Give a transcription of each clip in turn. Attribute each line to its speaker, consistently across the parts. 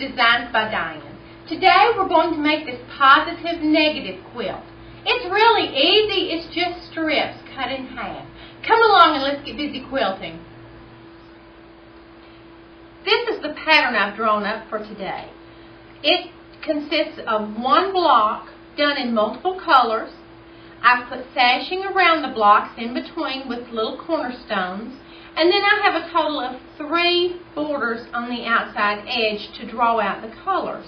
Speaker 1: Designs by Diane. Today we're going to make this positive negative quilt. It's really easy, it's just strips cut in half. Come along and let's get busy quilting. This is the pattern I've drawn up for today. It consists of one block done in multiple colors. I've put sashing around the blocks in between with little cornerstones. And then I have a total of 3 borders on the outside edge to draw out the colors.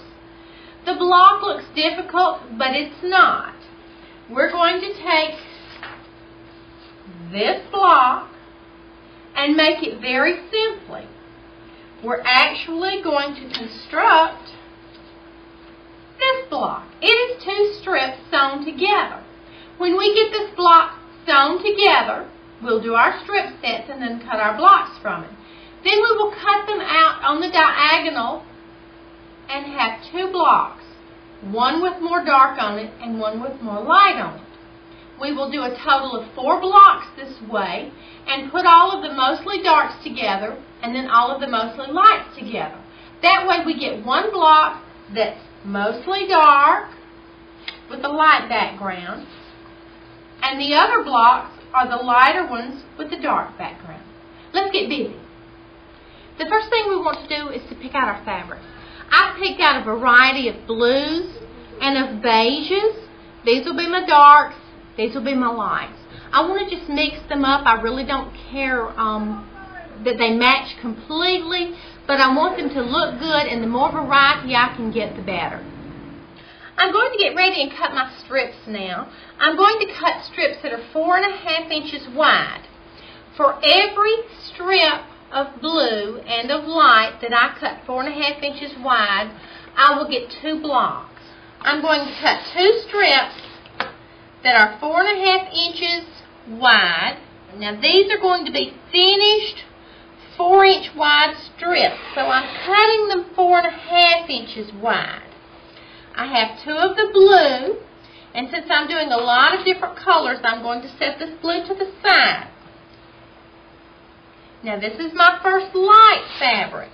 Speaker 1: The block looks difficult, but it's not. We're going to take this block and make it very simply. We're actually going to construct this block. It is 2 strips sewn together. When we get this block sewn together, we'll do our strip sets and then cut our blocks from it. Then we will cut them out on the diagonal and have 2 blocks, one with more dark on it and one with more light on it. We will do a total of 4 blocks this way and put all of the mostly darks together and then all of the mostly lights together. That way we get one block that's mostly dark with a light background, and the other blocks are the lighter ones with the dark background. Let's get busy. The first thing we want to do is to pick out our fabric. I've picked out a variety of blues and of beiges. These will be my darks. These will be my lights. I want to just mix them up. I really don't care that they match completely, but I want them to look good, and the more variety I can get, the better. I'm going to get ready and cut my strips now. I'm going to cut strips that are 4.5 inches wide. For every strip of blue and of light that I cut 4.5 inches wide, I will get 2 blocks. I'm going to cut 2 strips that are 4.5 inches wide. Now these are going to be finished 4-inch wide strips, so I'm cutting them 4.5 inches wide. I have 2 of the blue, and since I'm doing a lot of different colors, I'm going to set this blue to the side. Now this is my first light fabric.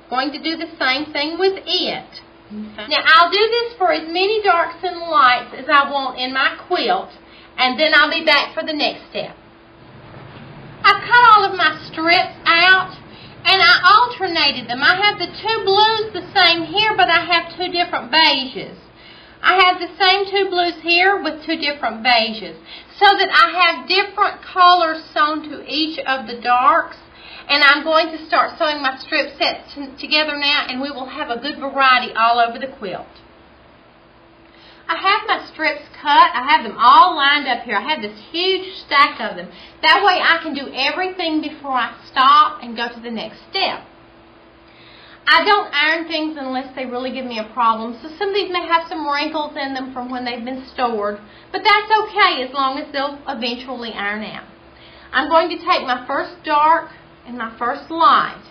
Speaker 1: I'm going to do the same thing with it. Now I'll do this for as many darks and lights as I want in my quilt, and then I'll be back for the next step. I've cut all of my strips out, and I alternated them. I have the 2 blues the same here, but I have 2 different beiges. I have the same 2 blues here with 2 different beiges, so that I have different colors sewn to each of the darks. And I'm going to start sewing my strip sets together now, and we will have a good variety all over the quilt. I have my strips cut. I have them all lined up here. I have this huge stack of them. That way I can do everything before I stop and go to the next step. I don't iron things unless they really give me a problem, so some of these may have some wrinkles in them from when they've been stored, but that's okay as long as they'll eventually iron out. I'm going to take my first dark and my first light,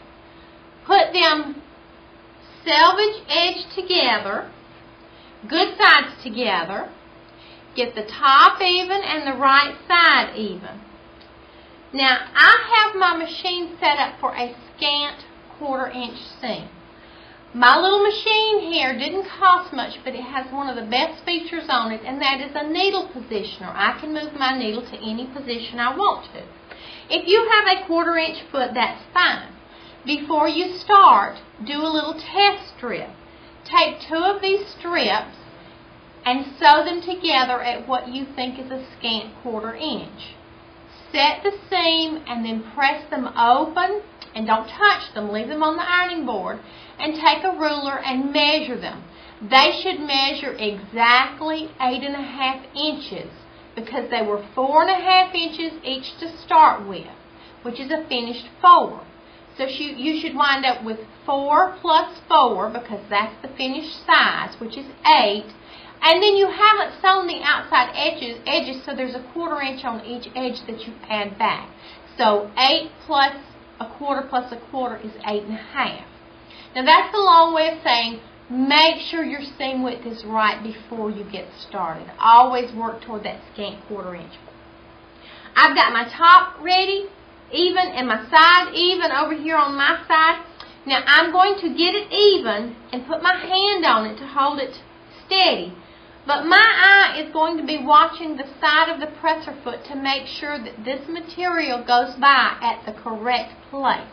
Speaker 1: put them selvage edge together, good sides together, get the top even and the right side even. Now I have my machine set up for a scant 1/4 inch seam. My little machine here didn't cost much, but it has one of the best features on it, and that is a needle positioner. I can move my needle to any position I want to. If you have a 1/4 inch foot, that's fine. Before you start, do a little test strip. Take 2 of these strips and sew them together at what you think is a scant 1/4 inch. Set the seam and then press them open, and don't touch them. Leave them on the ironing board, and take a ruler and measure them. They should measure exactly 8.5 inches because they were 4.5 inches each to start with, which is a finished 4. So you should wind up with 4 plus 4 because that's the finished size, which is 8. And then you haven't sewn the outside edges, so there's a 1/4 inch on each edge that you add back. So 8 plus 1/4 plus 1/4 is 8.5. Now that's a long way of saying make sure your seam width is right before you get started. Always work toward that scant 1/4 inch. I've got my top ready, even, and my side even over here on my side. Now I'm going to get it even and put my hand on it to hold it steady. But my eye is going to be watching the side of the presser foot to make sure that this material goes by at the correct place.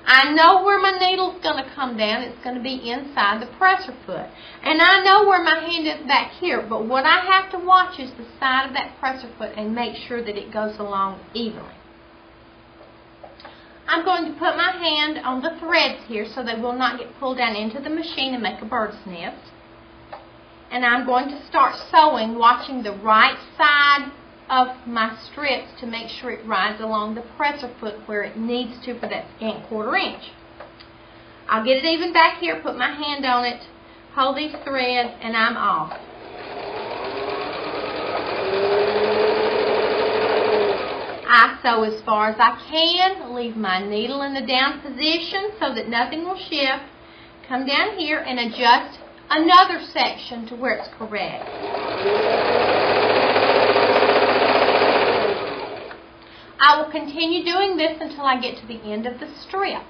Speaker 1: I know where my needle's going to come down. It's going to be inside the presser foot. And I know where my hand is back here. But what I have to watch is the side of that presser foot and make sure that it goes along evenly. I'm going to put my hand on the threads here so they will not get pulled down into the machine and make a bird's nest. And I'm going to start sewing, watching the right side of my strips to make sure it rides along the presser foot where it needs to for that scant 1/4 inch. I'll get it even back here, put my hand on it, hold these threads, and I'm off. I sew as far as I can, leave my needle in the down position so that nothing will shift, come down here and adjust another section to where it's correct. I will continue doing this until I get to the end of the strip.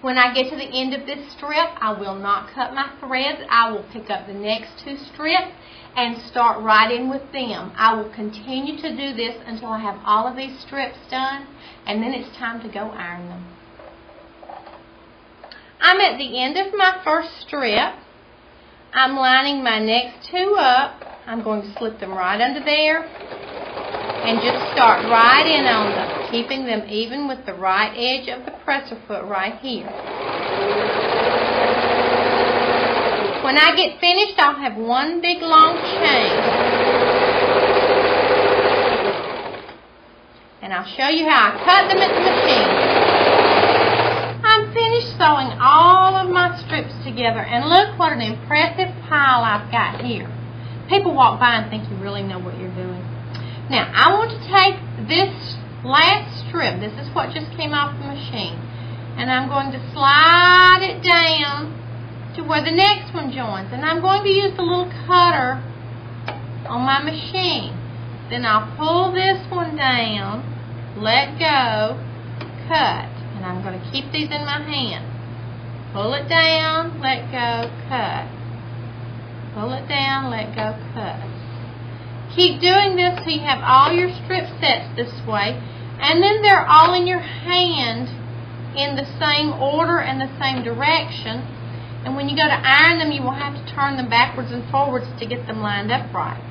Speaker 1: When I get to the end of this strip, I will not cut my threads. I will pick up the next 2 strips and start right in with them. I will continue to do this until I have all of these strips done, and then it's time to go iron them. I'm at the end of my first strip. I'm lining my next 2 up. I'm going to slip them right under there and just start right in on them, keeping them even with the right edge of the presser foot right here. When I get finished, I'll have one big long chain. And I'll show you how I cut them at the machine. I'm finished sewing all of my strips together, and look what an impressive pile I've got here. People walk by and think you really know what you're doing. Now, I want to take this last strip, this is what just came off the machine, and I'm going to slide it down to where the next one joins, and I'm going to use the little cutter on my machine. Then I'll pull this one down, let go, cut. And I'm going to keep these in my hand. Pull it down, let go, cut. Pull it down, let go, cut. Keep doing this till you have all your strip sets this way, and then they're all in your hand in the same order and the same direction. And when you go to iron them, you will have to turn them backwards and forwards to get them lined up right.